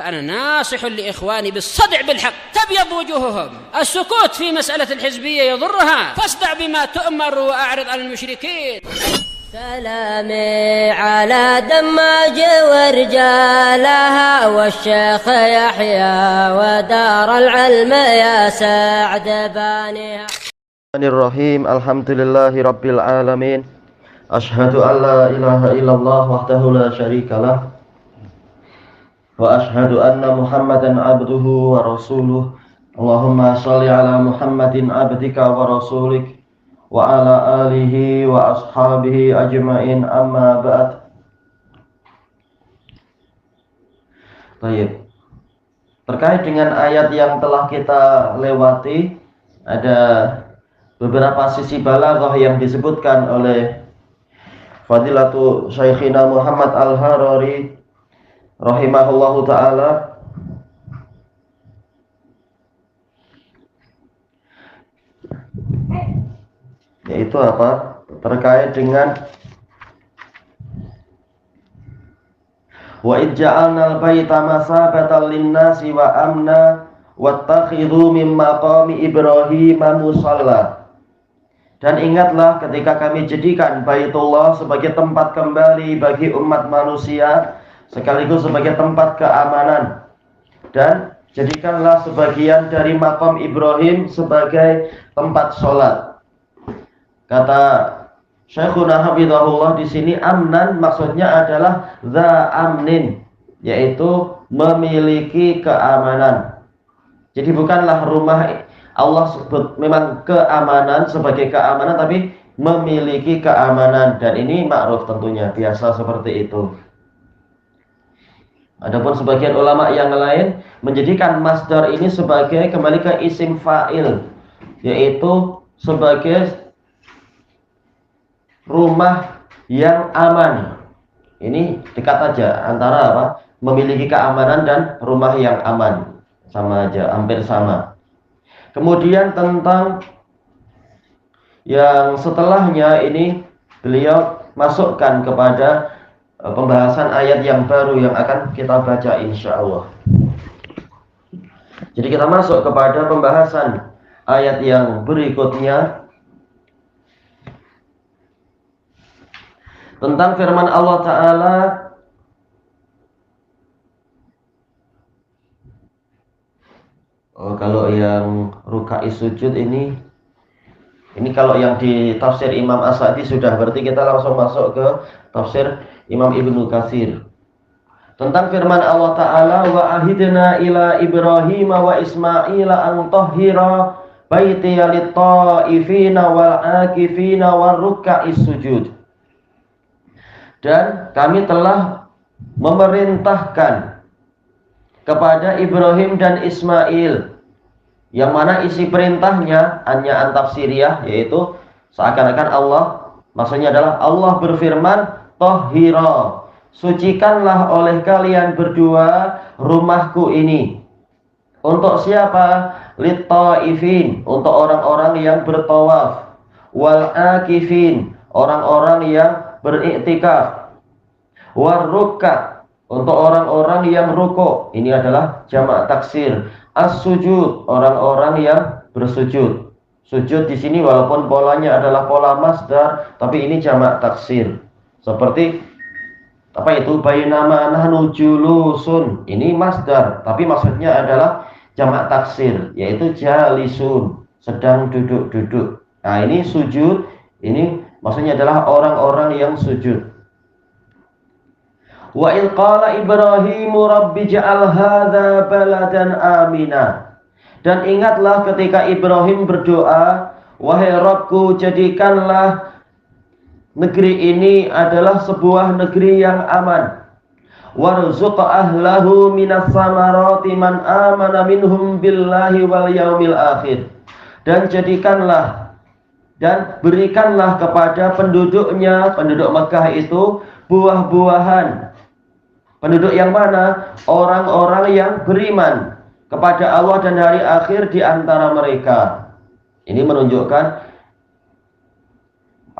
فأنا ناصح لإخواني بالصدع بالحق تبيض وجوههم. السكوت في مسألة الحزبية يضرها، فاصدع بما تؤمر وأعرض عن المشركين. سلامي على دماج ورجالها والشيخ يحيى ودار العلم يا سعد بانيها. Bismillahirrahmanirrahim. Alhamdulillahi rabbil alamin. Ashhadu an la ilaha illallah wahdahu la syarikalah wa ashhadu anna Muhammadan abduhu wa rasuluh. Allahumma shalli ala Muhammadin abdika wa rasulik wa ala alihi wa ashabihi ajma'in, amma ba'd. Baik. Terkait dengan ayat yang telah kita lewati, ada beberapa sisi balaghah yang disebutkan oleh Fadilatu Syekhina Muhammad Al-Harari rahimahullahu ta'ala. Yaitu apa? Terkait dengan wa ij'alnal baita masabatan lin-nasi wa amna wattakhidhu min maqami Ibrahim musalla. Dan ingatlah ketika kami jadikan Baitullah sebagai tempat kembali bagi umat manusia sekaligus sebagai tempat keamanan, dan jadikanlah sebagian dari makam Ibrahim sebagai tempat sholat. Kata Syekhuna Hafizahullah di sini, amnan maksudnya adalah za amnin, yaitu memiliki keamanan. Jadi bukanlah rumah Allah sebut memang keamanan sebagai keamanan, tapi memiliki keamanan, dan ini ma'ruf tentunya, biasa seperti itu. Adapun sebagian ulama yang lain menjadikan masdar ini sebagai kembali ke isim fa'il, yaitu sebagai rumah yang aman. Ini dekat aja antara apa? Memiliki keamanan dan rumah yang aman. Sama aja, hampir sama. Kemudian tentang yang setelahnya ini beliau masukkan kepada pembahasan ayat yang baru yang akan kita baca insya Allah. Jadi kita masuk kepada pembahasan ayat yang berikutnya tentang firman Allah Ta'ala, kalau yang rukai sujud ini kalau yang di tafsir Imam As-Sa'di sudah, berarti kita langsung masuk ke tafsir Imam Ibnu Katsir tentang firman Allah Ta'ala, wa ahidna ila Ibrahim wa Ismaila an tahhira baitiya lit-ta'ifina wal 'akifina war ruk'is sujud. Dan kami telah memerintahkan kepada Ibrahim dan Ismail, yang mana isi perintahnya hanya antafsiriyah, yaitu seakan-akan Allah, maksudnya adalah Allah berfirman, tahhira, sucikanlah oleh kalian berdua rumahku ini. Untuk siapa? Lit-ta'ifin, untuk orang-orang yang bertawaf, wal akifin, orang-orang yang beriktikaf, war ruk'a, untuk orang-orang yang rukuk. Ini adalah jamak taksir. As-sujud, orang-orang yang bersujud. Sujud di sini walaupun polanya adalah pola masdar, tapi ini jamak taksir. Seperti apa itu? Bainama nahnu julusun. Ini masdar, tapi maksudnya adalah jamak taksir, yaitu jalisun, sedang duduk-duduk. Nah, ini sujud, ini maksudnya adalah orang-orang yang sujud. Wa il qala Ibrahimu rabbi ja'al hadza baladan amina. Dan ingatlah ketika Ibrahim berdoa, wahai Rabbku, jadikanlah negeri ini adalah sebuah negeri yang aman. Warzuq ahlahu minas samarati man amana minhum billahi wal yaumil akhir. Dan jadikanlah dan berikanlah kepada penduduknya, penduduk Mekah itu, buah-buahan. Penduduk yang mana? Orang-orang yang beriman kepada Allah dan hari akhir di antara mereka. Ini menunjukkan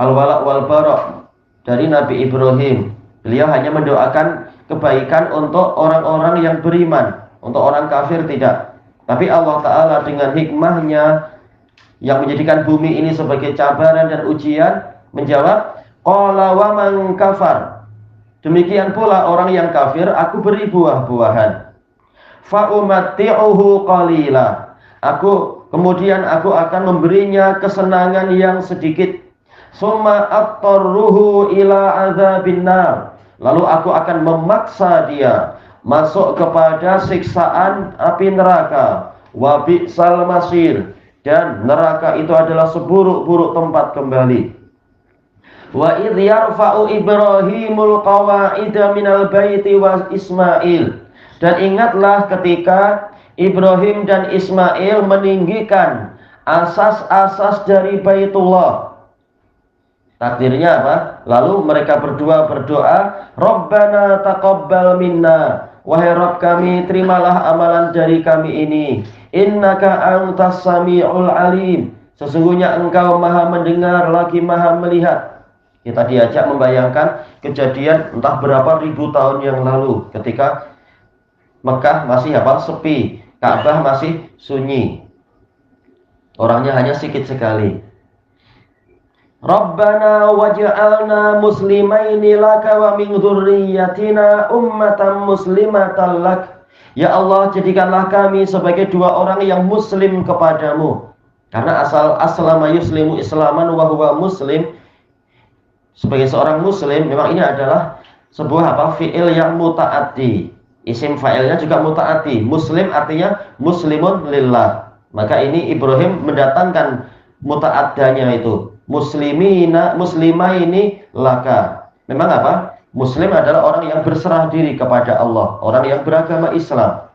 al-wala' wal bara' dari Nabi Ibrahim. Beliau hanya mendoakan kebaikan untuk orang-orang yang beriman, untuk orang kafir tidak. Tapi Allah Ta'ala dengan hikmahnya yang menjadikan bumi ini sebagai cabaran dan ujian, menjawab, qala wa man kafar. Demikian pula orang yang kafir, aku beri buah-buahan. Fa umatti'uhu qalila. Kemudian aku akan memberinya kesenangan yang sedikit. Summa attarruhu ila adzabin nar. Lalu aku akan memaksa dia masuk kepada siksaan api neraka. Wa bi'sal masir. Dan neraka itu adalah seburuk-buruk tempat kembali. Wa idh yarfa'u Ibrahimul qawa'ida minal baiti wa Ismail. Dan ingatlah ketika Ibrahim dan Ismail meninggikan asas-asas dari Baitullah. Takdirnya apa? Lalu mereka berdua berdoa, Rabbana taqabbal minna. Wahai Rabb kami, terimalah amalan dari kami ini. Innaka antas sami'ul alim. Sesungguhnya engkau maha mendengar lagi maha melihat. Kita diajak membayangkan kejadian entah berapa ribu tahun yang lalu ketika Mekah masih sepi, Ka'bah masih sunyi, orangnya hanya sedikit sekali. Rabbana waj'alna muslimaini laka wa min dzurriyyatina ummatan muslimatan lak. Ya Allah, jadikanlah kami sebagai dua orang yang muslim kepadamu. Karena aslama yuslimu islaman wa huwa muslim. Sebagai seorang muslim, memang ini adalah sebuah fi'il yang muta'addi. Isim fa'ilnya juga muta'addi. Muslim artinya muslimun lillah. Maka ini Ibrahim mendatangkan muta'addanya itu. Muslimah ini laka. Memang Muslim adalah orang yang berserah diri kepada Allah, orang yang beragama Islam.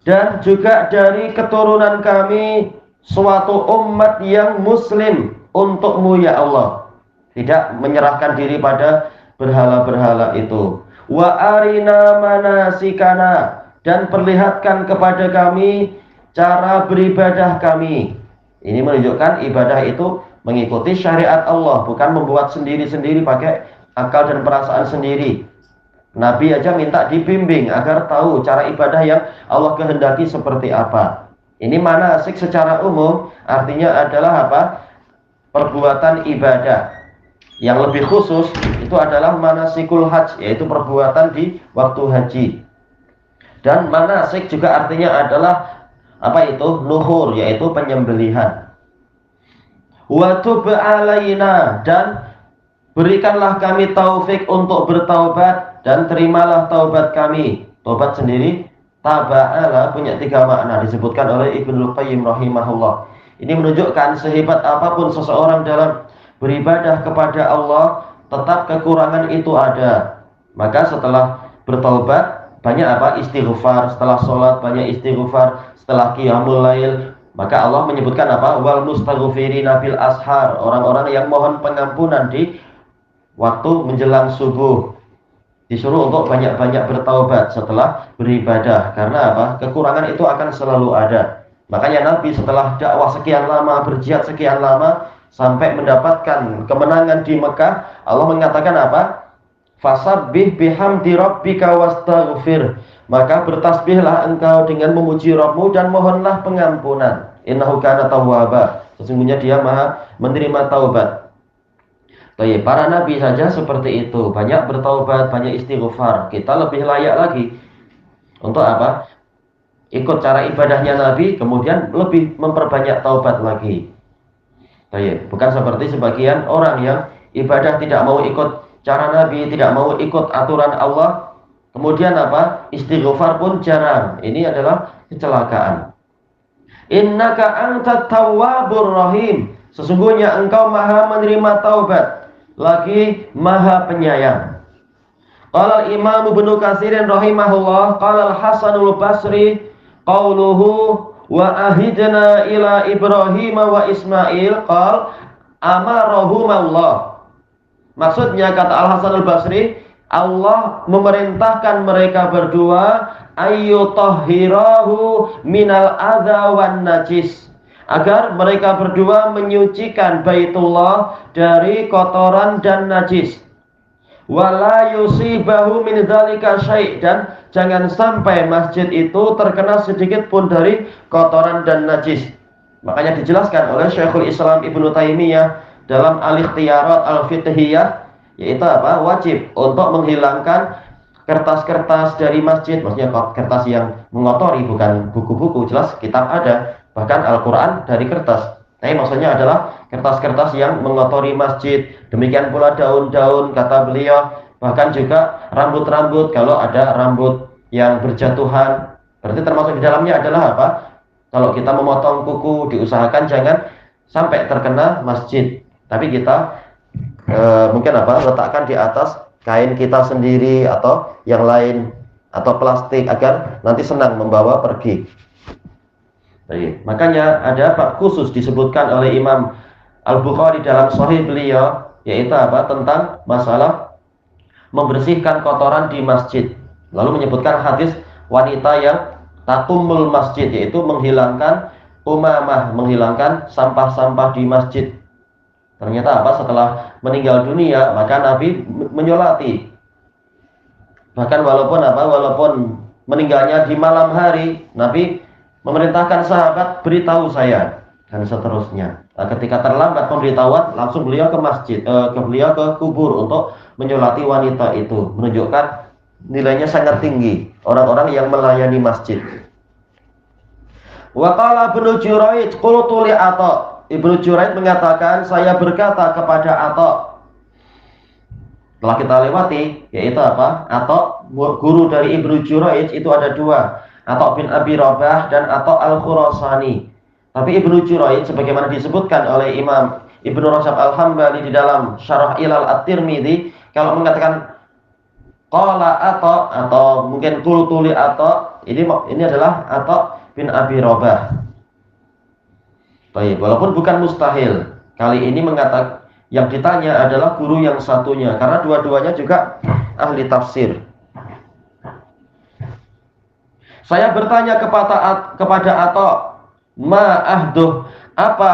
Dan juga dari keturunan kami suatu umat yang muslim untukmu ya Allah. Tidak menyerahkan diri pada berhala-berhala itu. Wa arina manasikana. Dan perlihatkan kepada kami cara beribadah kami. Ini menunjukkan ibadah itu mengikuti syariat Allah, bukan membuat sendiri-sendiri pakai akal dan perasaan sendiri. Nabi aja minta dibimbing agar tahu cara ibadah yang Allah kehendaki seperti apa. Ini manasik secara umum artinya adalah perbuatan ibadah. Yang lebih khusus itu adalah manasikul hajj, yaitu perbuatan di waktu haji. Dan manasik juga artinya adalah nuhur, yaitu penyembelihan. Wa tub alaina, dan berikanlah kami taufik untuk bertaubat dan terimalah taubat kami. Taubat sendiri taba'ala punya 3 makna disebutkan oleh Ibnul Qayyim rahimahullah. Ini menunjukkan sehebat apapun seseorang dalam beribadah kepada Allah, tetap kekurangan itu ada. Maka setelah bertaubat banyak istighfar, setelah sholat banyak istighfar, setelah qiyamul lail, maka Allah menyebutkan wal mustaghfirina bil ashar, orang-orang yang mohon pengampunan di waktu menjelang subuh. Disuruh untuk banyak-banyak bertaubat setelah beribadah, karena kekurangan itu akan selalu ada. Makanya Nabi setelah dakwah sekian lama, berjihad sekian lama, sampai mendapatkan kemenangan di Mekah, Allah mengatakan Fasabbih bihamdi rabbika wastaghfir. Maka bertasbihlah engkau dengan memuji Rabbmu dan mohonlah pengampunan. Innahu kana tawwaba. Sesungguhnya dia maha menerima taubat. Para nabi saja seperti itu, banyak bertaubat, banyak istighfar. Kita lebih layak lagi untuk ikut cara ibadahnya Nabi, kemudian lebih memperbanyak taubat lagi. Bukan seperti sebagian orang yang ibadah tidak mau ikut cara Nabi, tidak mau ikut aturan Allah, kemudian istighfar pun jarang. Ini adalah kecelakaan. Innaka antat tawwabur rahim. Sesungguhnya engkau maha menerima taubat, lagi maha penyayang. Qala Imam Ibnu Katsirin rahimahullah, qala Al-Hasanul Basri qauluhu wa ahidna ila Ibrahim wa Ismail qal amarahumullah. Maksudnya kata Al-Hasan Al-Basri, Allah memerintahkan mereka berdua ayyutahhirahu minal adza wan najis, agar mereka berdua menyucikan Baitullah dari kotoran dan najis. wala yusibahu min dzalika syai', dan jangan sampai masjid itu terkena sedikit pun dari kotoran dan najis. Makanya dijelaskan oleh Syekhul Islam Ibnu Taimiyah dalam Al-Ikhtiyarat Al-Fiqhiyah, yaitu apa? Wajib untuk menghilangkan kertas-kertas dari masjid, maksudnya kertas yang mengotori, bukan buku-buku, jelas kitab ada, bahkan Al-Quran dari kertas. Tapi maksudnya adalah kertas-kertas yang mengotori masjid. Demikian pula daun-daun, kata beliau, bahkan juga rambut-rambut, kalau ada rambut yang berjatuhan, berarti termasuk di dalamnya adalah apa? Kalau kita memotong kuku, diusahakan jangan sampai terkena masjid, tapi kita mungkin apa? Letakkan di atas kain kita sendiri atau yang lain, atau plastik, agar nanti senang membawa pergi. Baik. Makanya ada bab khusus disebutkan oleh Imam Al-Bukhari dalam Sahih beliau, yaitu apa? Tentang masalah membersihkan kotoran di masjid. Lalu menyebutkan hadis wanita yang tatumul masjid, yaitu menghilangkan umamah, menghilangkan sampah-sampah di masjid. Ternyata apa? Setelah meninggal dunia, maka Nabi menyolati. Bahkan walaupun meninggalnya di malam hari, Nabi memerintahkan sahabat, beritahu saya, dan seterusnya. Nah, ketika terlambat pemberitahuan, langsung beliau ke masjid, beliau ke kubur untuk menyolati wanita itu, menunjukkan nilainya sangat tinggi orang-orang yang melayani masjid. Wa qala Ibnu Juraij qultu li Atha. Ibnu Juraij mengatakan, saya berkata kepada Atha. Telah kita lewati, yaitu apa? Atha, guru dari Ibnu Juraij itu ada dua, Atha bin Abi Rabah dan Atha Al-Khurasani. Tapi Ibnu Juraij sebagaimana disebutkan oleh Imam Ibnu Rajab Al-Hambali di dalam Syarah Ilal At-Tirmidzi, kalau mengatakan qala Atha atau mungkin qultu li Atha, ini adalah Atha bin Abi Rabah. Baik, walaupun bukan mustahil. Kali ini mengatakan yang ditanya adalah guru yang satunya, karena dua-duanya juga ahli tafsir. Saya bertanya kepada Atha, ma ahduh, apa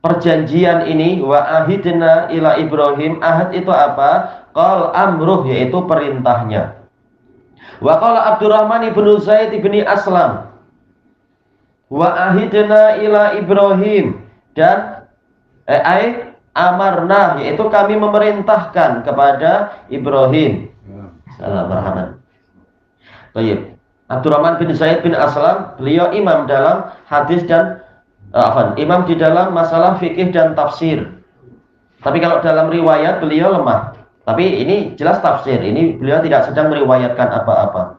perjanjian ini? Wa ahidna ila Ibrahim, ahad itu apa? Qal amruh, yaitu perintahnya. Wa qala Abdurrahman ibnu Zaid ibni Aslam, wa ahidna ila Ibrahim, dan amarna, yaitu kami memerintahkan kepada Ibrahim. Salam marhaban. Baik. Abdurrahman bin Zaid bin Aslam, beliau imam dalam hadis dan imam di dalam masalah fikih dan tafsir. Tapi kalau dalam riwayat beliau lemah. Tapi ini jelas tafsir. Ini beliau tidak sedang meriwayatkan apa-apa.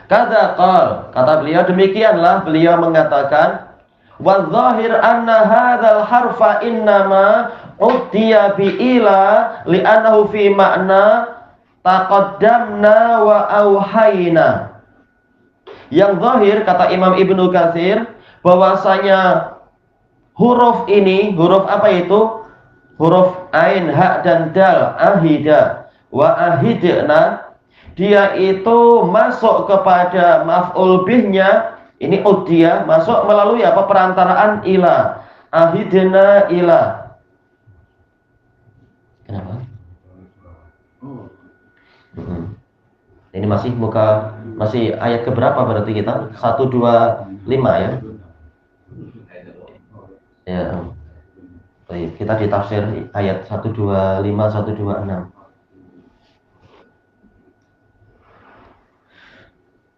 Kata beliau, demikianlah beliau mengatakan, wa dhahir anna hadzal harfa innama uddiya bi ila li'annahu fi makna taqaddamna wa auhayna. Yang zahir, kata Imam Ibnu Katsir, bahwasanya huruf ini, huruf apa itu? Huruf ain, ha dan dal, ahida wa ahidna, dia itu masuk kepada maf'ul bihnya, ini uddiya, masuk melalui apa? Perantaraan ila, ahidna ila. Kenapa? Ini masih ayat keberapa berarti kita? 125 ya. Ya. Baik, kita di tafsir ayat 125 126.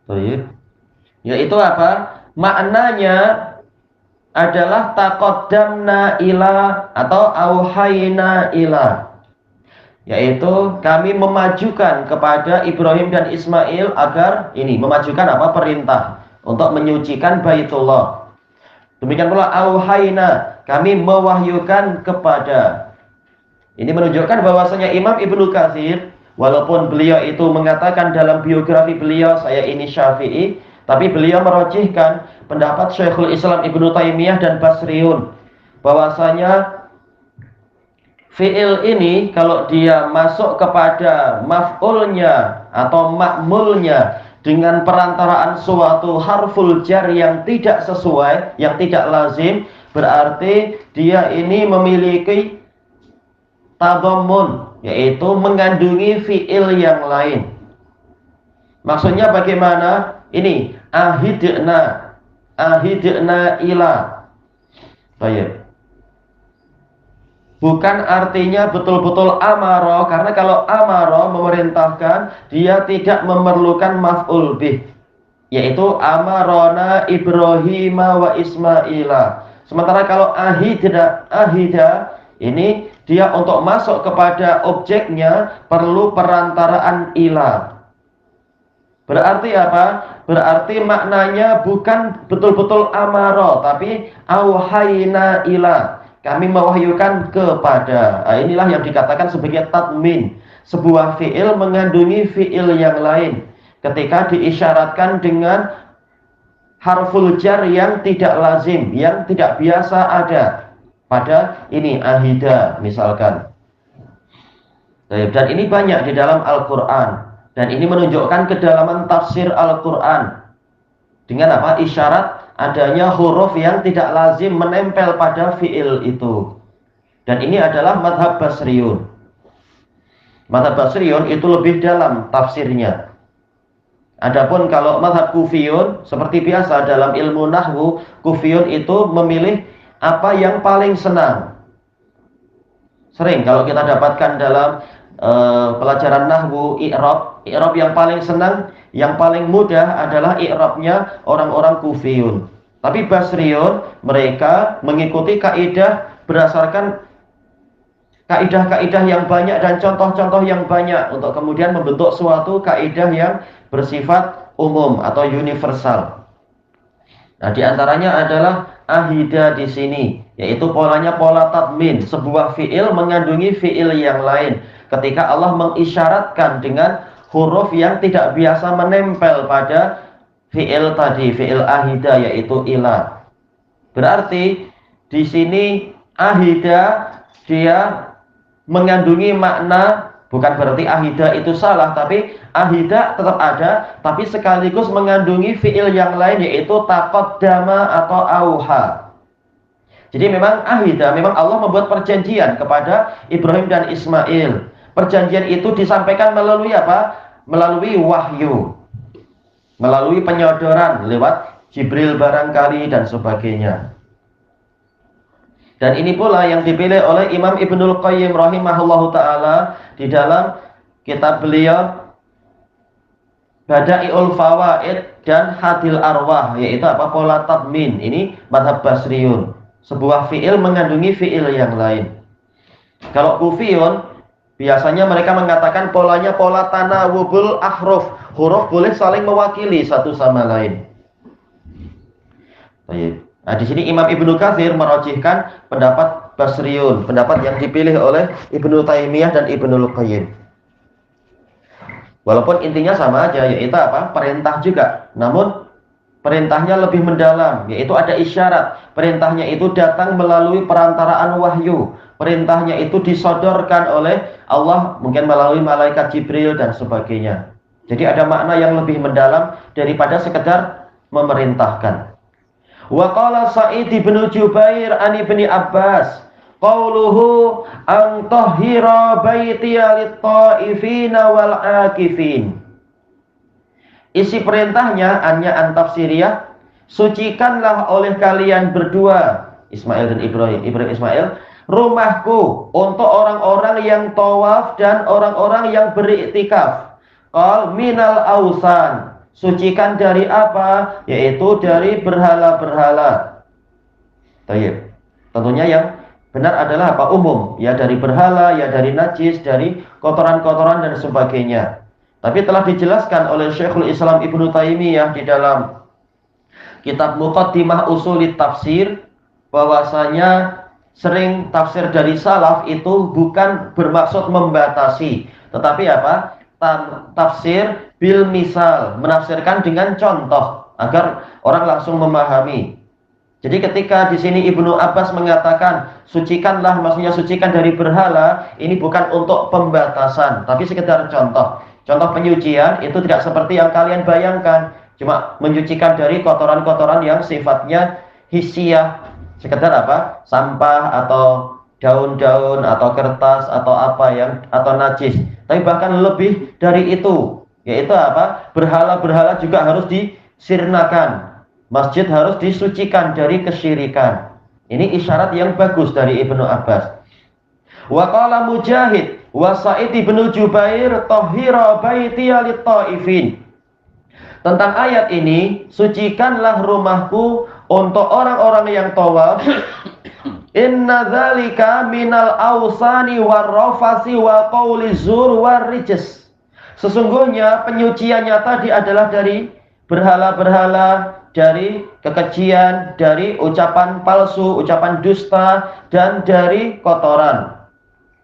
Baik. Yaitu apa? Maknanya adalah taqaddamna ila atau auhayna ila, yaitu kami memajukan kepada Ibrahim dan Ismail agar ini memajukan apa? Perintah untuk menyucikan Baitullah. Demikian pula auhayna, kami mewahyukan kepada. Ini menunjukkan bahwasanya Imam Ibnu Katsir, walaupun beliau itu mengatakan dalam biografi beliau, saya ini Syafi'i, tapi beliau merojihkan pendapat Syekhul Islam Ibnu Taimiyah dan Basriun, bahwasanya fi'il ini kalau dia masuk kepada maf'ulnya atau ma'mulnya dengan perantaraan suatu harful jar yang tidak sesuai, yang tidak lazim, berarti dia ini memiliki tadammun, yaitu mengandungi fi'il yang lain. Maksudnya bagaimana? Ini ahidna ila. Baik. Bukan artinya betul-betul amaro, karena kalau amaro memerintahkan, dia tidak memerlukan maf'ul bih, yaitu amarona Ibrahima wa Ismaila. Sementara kalau ahida ini dia untuk masuk kepada objeknya perlu perantaraan ila. Berarti apa? Berarti maknanya bukan betul-betul amaro, tapi auhayna ila. Kami mewahyukan kepada. Nah, inilah yang dikatakan sebagai tatmin. Sebuah fi'il mengandungi fi'il yang lain ketika diisyaratkan dengan harful jar yang tidak lazim, yang tidak biasa ada pada ini ahida misalkan. Dan ini banyak di dalam Al-Quran. Dan ini menunjukkan kedalaman tafsir Al-Quran. Dengan apa? Isyarat adanya huruf yang tidak lazim menempel pada fi'il itu. Dan ini adalah madhab Basriyun. Madhab Basriyun itu lebih dalam tafsirnya. Adapun kalau madhab Kufiyun, seperti biasa dalam ilmu nahwu, Kufiyun itu memilih apa yang paling senang. Sering kalau kita dapatkan dalam pelajaran nahwu, i'rab yang paling senang, yang paling mudah adalah i'rabnya orang-orang Kufiyun. Tapi Basriyun mereka mengikuti kaidah berdasarkan kaidah-kaidah yang banyak dan contoh-contoh yang banyak untuk kemudian membentuk suatu kaidah yang bersifat umum atau universal. Nah, diantaranya adalah ahida di sini, yaitu polanya pola tatmin, sebuah fi'il mengandungi fi'il yang lain. Ketika Allah mengisyaratkan dengan huruf yang tidak biasa menempel pada fi'il tadi, fi'il ahida, yaitu ila. Berarti di sini ahida dia mengandungi makna, bukan berarti ahida itu salah, tapi ahida tetap ada, tapi sekaligus mengandungi fi'il yang lain, yaitu taqaddama atau auha. Jadi memang ahida, memang Allah membuat perjanjian kepada Ibrahim dan Ismail. Perjanjian itu disampaikan melalui apa? Melalui wahyu, melalui penyodoran lewat Jibril barangkali dan sebagainya. Dan ini pula yang dipilih oleh Imam Ibnul Qayyim rahimahullahu ta'ala di dalam kitab beliau Bada'iul Fawaid dan Hadil Arwah, yaitu apa? Pola tatmin. Ini madhab Basriyun, sebuah fi'il mengandungi fi'il yang lain. Kalau Kufiyun biasanya mereka mengatakan polanya pola tanawubul ahruf. Huruf boleh saling mewakili satu sama lain. Baik. Nah, di sini Imam Ibnu Katsir merajihkan pendapat Basriyun, pendapat yang dipilih oleh Ibnu Taimiyah dan Ibnul Qayyim. Walaupun intinya sama aja, yaitu apa? Perintah juga. Namun perintahnya lebih mendalam, yaitu ada isyarat. Perintahnya itu datang melalui perantaraan wahyu. Perintahnya itu disodorkan oleh Allah, mungkin melalui malaikat Jibril dan sebagainya. Jadi ada makna yang lebih mendalam daripada sekedar memerintahkan. Wa qala Sa'id bin Jubair an Ibni Abbas, qauluhu an tahhira baitiya lit-ta'ifina wal 'akifin. Isi perintahnya hanya antafsiriyah, sucikanlah oleh kalian berdua, Ismail dan Ibrahim Ismail, rumahku untuk orang-orang yang tawaf dan orang-orang yang beriktikaf. Qal minal ausan, sucikan dari apa? Yaitu dari berhala-berhala. Baik. Tentunya yang benar adalah apa? Umum, ya dari berhala, ya dari najis, dari kotoran-kotoran dan sebagainya. Tapi telah dijelaskan oleh Syekhul Islam Ibnu Taimiyah di dalam kitab Muqaddimah Usulit Tafsir bahwasanya sering tafsir dari salaf itu bukan bermaksud membatasi, tetapi apa? Tafsir bil misal, menafsirkan dengan contoh agar orang langsung memahami. Jadi ketika di sini Ibnu Abbas mengatakan sucikanlah, maksudnya sucikan dari berhala, ini bukan untuk pembatasan, tapi sekedar contoh. Contoh penyucian itu tidak seperti yang kalian bayangkan, cuma menyucikan dari kotoran-kotoran yang sifatnya hissiyah, sekedar apa? Sampah atau daun-daun atau kertas atau apa yang atau najis, tapi bahkan lebih dari itu, yaitu apa? Berhala-berhala juga harus disirnakan. Masjid harus disucikan dari kesyirikan. Ini isyarat yang bagus dari Ibnu Abbas. Wa qala Mujahid wa Sa'id bin Jubair tahhira baitiya lit-taifin. Tentang ayat ini, sucikanlah rumahku untuk orang-orang yang tawaf. Inna dzalika minal awsani warrafasi wa qauli zur warrijs. Sesungguhnya penyuciannya tadi adalah dari berhala-berhala, dari kekejian, dari ucapan palsu, ucapan dusta, dan dari kotoran.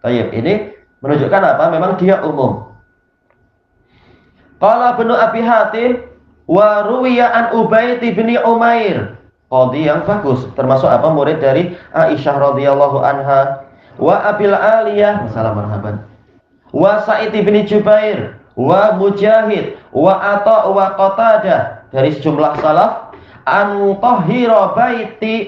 Baik, ini menunjukkan apa? Memang dia umum. Qala Ibnu Abi Hatim wa ruwiya an Ubaid bin Umair. Qadhi yang bagus, termasuk apa? Murid dari Aisyah radhiyallahu anha. Wa Abil Aliyah, salam marhaban. Wa Sa'id bin Jubair, wa Mujahid, wa Atha wa Qatadah, dari sejumlah salaf, an tahhira baiti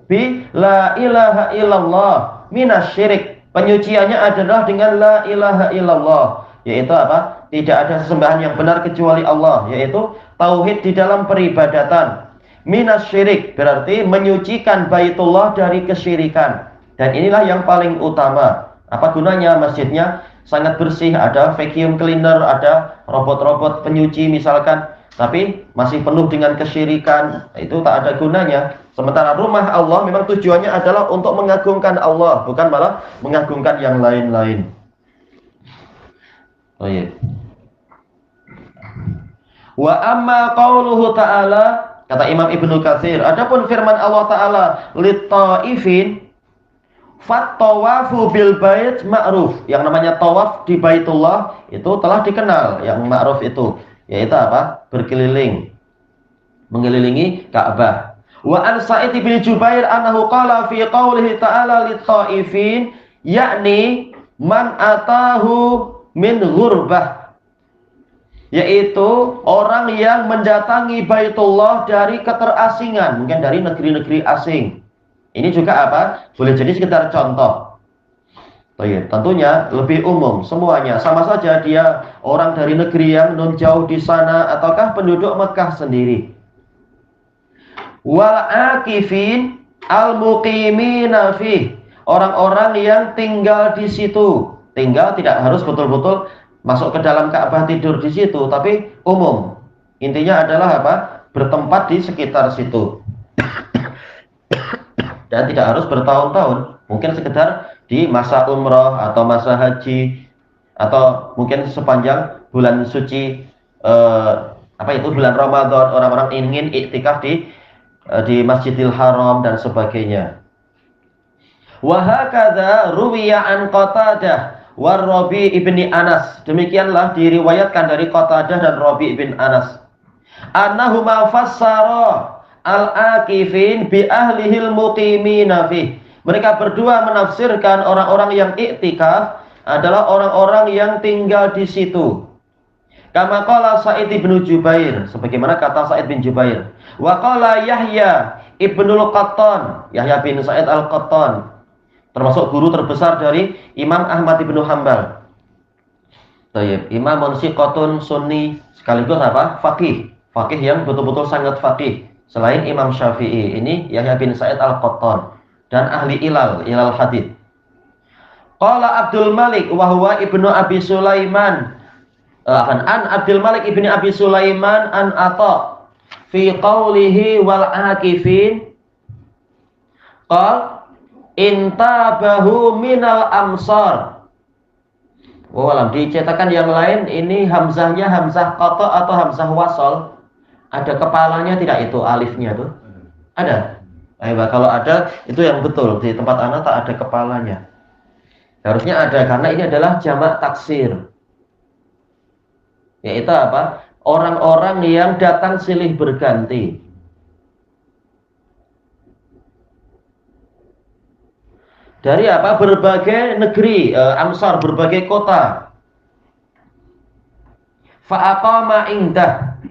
bi la ilaha illallah minasyirik. Penyuciannya adalah dengan la ilaha illallah, yaitu apa? Tidak ada sesembahan yang benar kecuali Allah, yaitu tauhid di dalam peribadatan. Minasyirik berarti menyucikan Baitullah dari kesyirikan. Dan inilah yang paling utama. Apa gunanya masjidnya? Sangat bersih, ada vacuum cleaner, ada robot-robot penyuci misalkan, tapi masih penuh dengan kesyirikan, itu tak ada gunanya. Sementara rumah Allah memang tujuannya adalah untuk mengagungkan Allah, bukan malah mengagungkan yang lain-lain. Oh iya. Wa amma qauluhu ta'ala, kata Imam Ibnu Katsir, adapun firman Allah Ta'ala lit-taifin fat-tawafu bil bait ma'ruf. Yang namanya tawaf di Baitullah itu telah dikenal. Yang ma'ruf itu yaitu apa? Berkeliling, mengelilingi Ka'bah. Wa an Sa'id bin Jubair annahu qala fi qaulihi ta'ala lit-taifin, yakni man atahu min ghurbah, yaitu orang yang mendatangi Baitullah dari keterasingan, mungkin dari negeri-negeri asing. Ini juga apa? Boleh jadi sekedar contoh. Tentunya lebih umum semuanya. Sama saja dia orang dari negeri yang non jauh di sana ataukah penduduk Mekah sendiri. Wal akifin al muqimina fi, orang-orang yang tinggal di situ. Tinggal tidak harus betul-betul masuk ke dalam Ka'bah tidur di situ, tapi umum. Intinya adalah apa? Bertempat di sekitar situ. Dan tidak harus bertahun-tahun, mungkin sekedar di masa umroh atau masa haji, atau mungkin sepanjang bulan suci bulan Ramadan, orang-orang ingin iktikaf di Masjidil Haram dan sebagainya. Wa hakadza ruwiya an Qatadah wa Rabi' ibni Anas. Demikianlah diriwayatkan dari Qatadah dan Rabi' bin Anas. Annahuma fassara al-akifin bi ahlihil muqimina fi. Mereka berdua menafsirkan orang-orang yang iktikaf adalah orang-orang yang tinggal di situ. Kama qala Sa'id bin Jubair, sebagaimana kata Sa'id bin Jubair. Wa qala Yahya ibnul Qattan, Yahya bin Sa'id al-Qattan, termasuk guru terbesar dari Imam Ahmad ibn Hanbal. Imam Siqatun Sunni, sekaligus apa? Faqih yang betul-betul sangat faqih. Selain Imam Syafi'i, ini Yahya bin Sa'id al-Qattan dan ahli ilal hadits. Qala Abdul Malik wa huwa ibnu Abi Sulaiman, an Abdul Malik ibni Abi Sulaiman an Atha fi qawlihi wal akifin qal intabahu minal amsar. Walam dicetakan yang lain ini hamzahnya hamzah qata atau hamzah wasol. Ada kepalanya tidak itu alifnya tuh? Ada. Kalau ada itu yang betul, di tempat anak tak ada kepalanya. Harusnya ada karena ini adalah jamak taksir. Yaitu apa? Orang-orang yang datang silih berganti. Dari apa? Berbagai negeri, amsar, berbagai kota. Fa'aqama indah.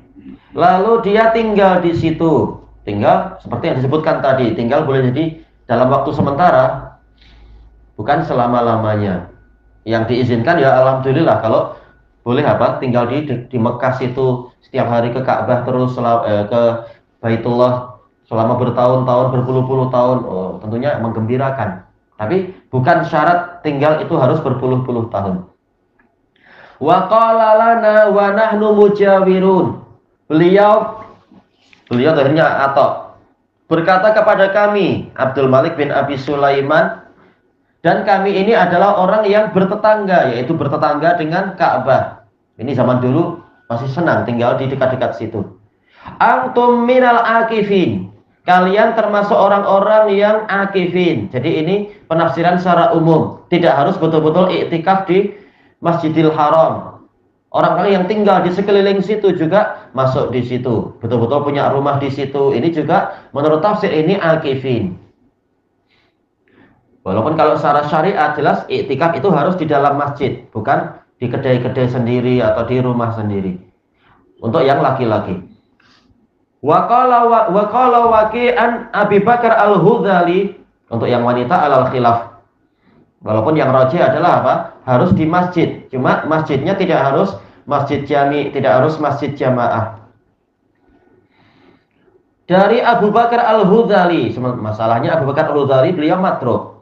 Lalu dia tinggal di situ. Tinggal seperti yang disebutkan tadi, tinggal boleh jadi dalam waktu sementara, bukan selama-lamanya. Yang diizinkan ya alhamdulillah, kalau boleh tinggal di Mekah situ setiap hari ke Ka'bah terus ke Baitullah selama bertahun-tahun, berpuluh-puluh tahun, tentunya menggembirakan. Tapi bukan syarat tinggal itu harus berpuluh-puluh tahun. Wa qala lana wa nahnu mujawirun. Beliau akhirnya berkata kepada kami, Abdul Malik bin Abi Sulaiman, dan kami ini adalah orang yang bertetangga, yaitu bertetangga dengan Ka'bah. Ini zaman dulu masih senang tinggal di dekat-dekat situ. Antum minal akifin. Kalian termasuk orang-orang yang akifin. Jadi ini penafsiran secara umum. Tidak harus betul-betul iktikaf di Masjidil Haram. Orang-orang yang tinggal di sekeliling situ juga masuk di situ. Betul-betul punya rumah di situ. Ini juga menurut tafsir ini akifin. Walaupun kalau secara syariat jelas iktikaf itu harus di dalam masjid, bukan di kedai-kedai sendiri atau di rumah sendiri. Untuk yang laki-laki. Wa qala waqi'an Abi Bakar Al-Hudzali, untuk yang wanita alal khilaf. Walaupun yang rajih adalah harus di masjid. Cuma masjidnya tidak harus masjid jami, tidak harus masjid jamaah. Dari Abu Bakar Al-Hudzali, masalahnya Abu Bakar Al-Hudzali beliau matruk.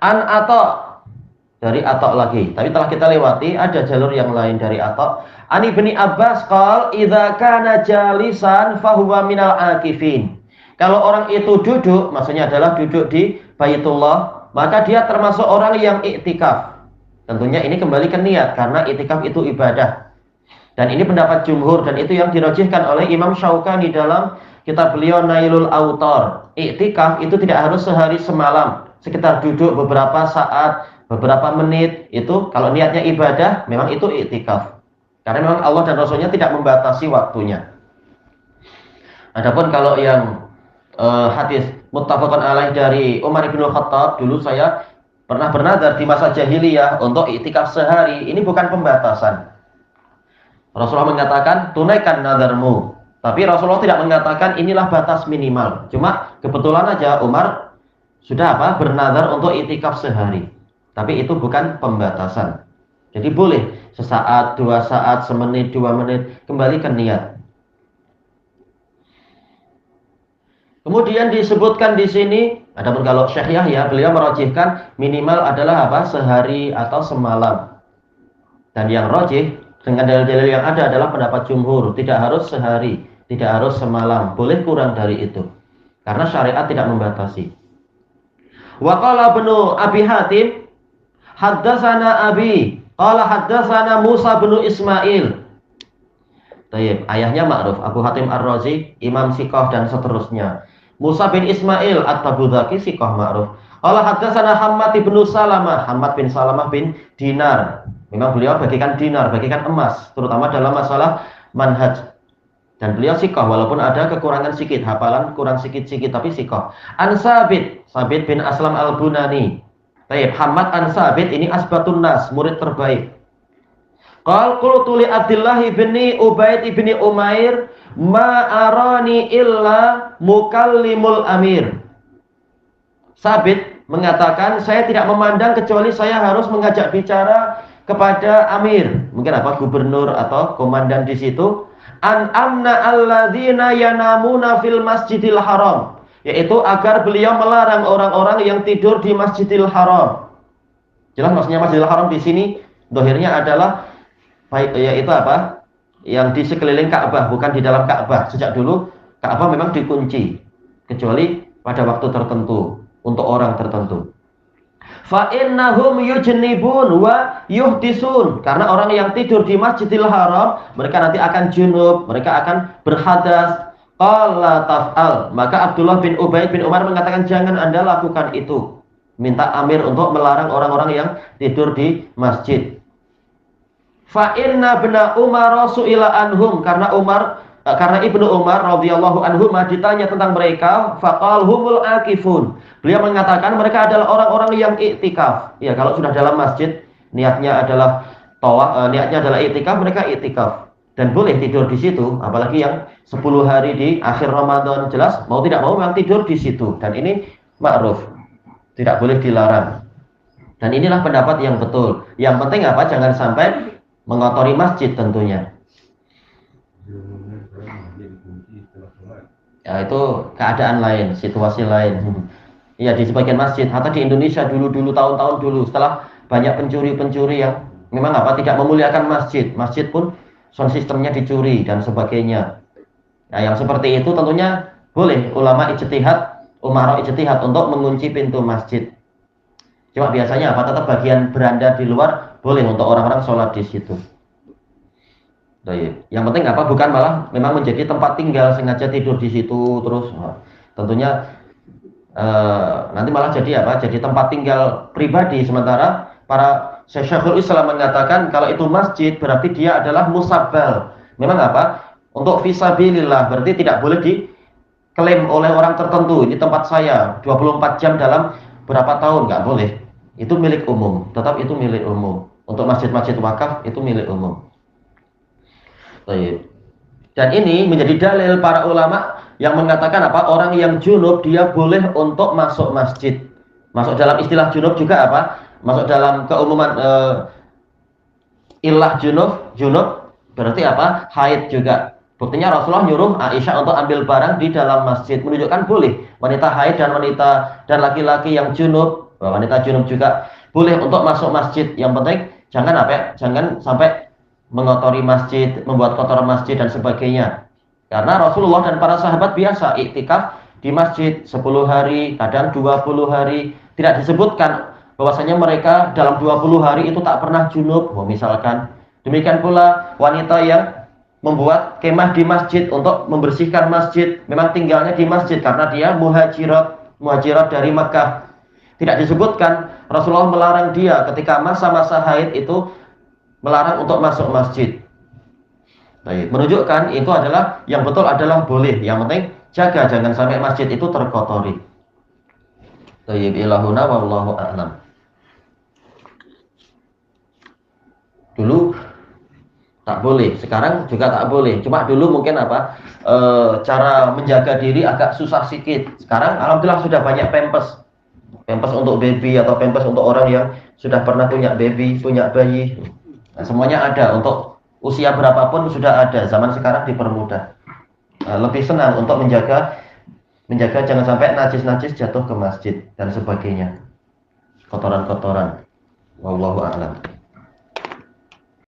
An Atha, dari Atha lagi, tapi telah kita lewati ada jalur yang lain dari Atha. An Ibni Abbas qal idza kana jalisan fahuwa minal akifin. Kalau orang itu duduk, maksudnya adalah duduk di Baitullah, maka dia termasuk orang yang iktikaf. Tentunya ini kembali ke niat, karena iktikaf itu ibadah. Dan ini pendapat jumhur, dan itu yang dirajihkan oleh Imam Syaukani dalam kitab beliau Nailul Autar. Iktikaf itu tidak harus sehari semalam, sekitar duduk beberapa saat, beberapa menit. Itu kalau niatnya ibadah, memang itu iktikaf. Karena memang Allah dan Rasulnya tidak membatasi waktunya. Adapun kalau yang hadis muttafaqun alaih dari Umar bin Khattab, dulu saya pernah bernazar di masa jahiliyah untuk iktikaf sehari. Ini bukan pembatasan. Rasulullah mengatakan tunaikan nazarmu, tapi Rasulullah tidak mengatakan inilah batas minimal. Cuma kebetulan aja Umar sudah bernazar untuk iktikaf sehari, tapi itu bukan pembatasan. Jadi boleh sesaat, 2 saat, semenit, 2 menit, kembali ke niat. Kemudian disebutkan di sini, adapun kalau Syekh Yahya beliau merajihkan minimal adalah sehari atau semalam. Dan yang rajih dengan dalil-dalil yang ada adalah pendapat jumhur, tidak harus sehari, tidak harus semalam, boleh kurang dari itu. Karena syariat tidak membatasi. Wa qala Ibnu Abi Hatim, haddatsana Abi, qala haddatsana Musa bin Ismail. Tayyib, ayahnya ma'ruf, Abu Hatim Ar-Razi, Imam Siqah dan seterusnya. Musa bin Ismail At-Tabuzaki Siqah ma'ruf. Qala haddatsana Hammad bin Salamah, Hammad bin Salamah bin Dinar. Memang beliau bagikan dinar, bagikan emas, terutama dalam masalah manhaj. Dan beliau Siqah, walaupun ada kekurangan sedikit, hafalan kurang sedikit-sedikit, tapi Siqah. An Sabit bin Aslam Al-Bunani. Tayyib, Hammad an Sabit ini asbatun nas, murid terbaik. Qal qultu li Abdullah bin Ubaid bin Umair ma arani illa mukallimul amir. Sabit mengatakan, saya tidak memandang kecuali saya harus mengajak bicara kepada amir, mungkin gubernur atau komandan di situ, an amna alladzina yanamuna fil masjidil haram, yaitu agar beliau melarang orang-orang yang tidur di Masjidil Haram. Jelas maksudnya Masjidil Haram di sini dohirnya adalah yaitu yang di sekeliling Ka'bah, bukan di dalam Ka'bah. Sejak dulu Ka'bah memang dikunci kecuali pada waktu tertentu untuk orang tertentu. Fa innahum yujnibun wa yuhdisun, karena orang yang tidur di Masjidil Haram mereka nanti akan junub, mereka akan berhadas. Qala taf'al, maka Abdullah bin Ubaid bin Umar mengatakan, jangan Anda lakukan itu. Minta amir untuk melarang orang-orang yang tidur di masjid. Fa inna ibna Umar su'ila anhum, karena Ibnu Umar radhiyallahu anhu ditanya tentang mereka, faqal humul akifun. Beliau mengatakan mereka adalah orang-orang yang iktikaf. Ya, kalau sudah dalam masjid niatnya adalah iktikaf, mereka iktikaf. dan boleh tidur di situ, apalagi yang 10 hari di akhir Ramadan, jelas mau tidak mau memang tidur di situ, dan ini ma'ruf, tidak boleh dilarang. Dan inilah pendapat yang betul. Yang penting apa? Jangan sampai mengotori masjid tentunya. Ya, itu keadaan lain, situasi lain. Ya, di sebagian masjid, atau di Indonesia dulu tahun-tahun dulu, setelah banyak pencuri-pencuri yang memang apa tidak memuliakan masjid, masjid pun sound sistemnya dicuri dan sebagainya. Nah, yang seperti itu tentunya boleh ulama ijtihad, umara ijtihad untuk mengunci pintu masjid. Cuma biasanya apa? Tetap bagian beranda di luar boleh untuk orang-orang sholat di situ. Baik. Yang penting apa? Bukan malah memang menjadi tempat tinggal, sengaja tidur di situ terus. Nah, tentunya nanti malah jadi apa? Jadi tempat tinggal pribadi. Sementara para Syekhul Islam mengatakan kalau itu masjid berarti dia adalah musabbal. Memang apa? Untuk fisabilillah, berarti tidak boleh diklaim oleh orang tertentu. Ini tempat saya 24 jam dalam berapa tahun, nggak boleh. Itu milik umum, tetap itu milik umum. Untuk masjid-masjid wakaf itu milik umum. Baik. Dan ini menjadi dalil para ulama yang mengatakan apa? Orang yang junub dia boleh untuk masuk masjid. Masuk dalam istilah junub juga apa? Masuk dalam keumuman ilah junub berarti apa? Haid juga. Buktinya Rasulullah nyuruh Aisyah untuk ambil barang di dalam masjid, menunjukkan boleh wanita haid dan laki-laki yang junub, wanita junub juga boleh untuk masuk masjid. Yang penting jangan apa? Jangan sampai mengotori masjid, membuat kotor masjid dan sebagainya. Karena Rasulullah dan para sahabat biasa iktikaf di masjid 10 hari, kadang 20 hari. Tidak disebutkan bahwasanya mereka dalam 20 hari itu tak pernah junub, misalkan. Demikian pula wanita yang membuat kemah di masjid untuk membersihkan masjid, memang tinggalnya di masjid karena dia muhajirat dari Makkah. Tidak disebutkan Rasulullah melarang dia ketika masa-masa haid itu melarang untuk masuk masjid. Baik, menunjukkan itu adalah yang betul adalah boleh. Yang penting jaga jangan sampai masjid itu terkotori. Baik, ilahuna wallahu a'lam. Dulu tak boleh, sekarang juga tak boleh. Cuma dulu mungkin apa? Cara menjaga diri agak susah sedikit. Sekarang alhamdulillah sudah banyak pampers. Pampers untuk baby atau pampers untuk orang yang sudah pernah punya baby, punya bayi. Nah, semuanya ada untuk usia berapapun sudah ada. Zaman sekarang dipermudah. Lebih senang untuk menjaga jangan sampai najis-najis jatuh ke masjid dan sebagainya. Kotoran-kotoran. Wallahu a'lam.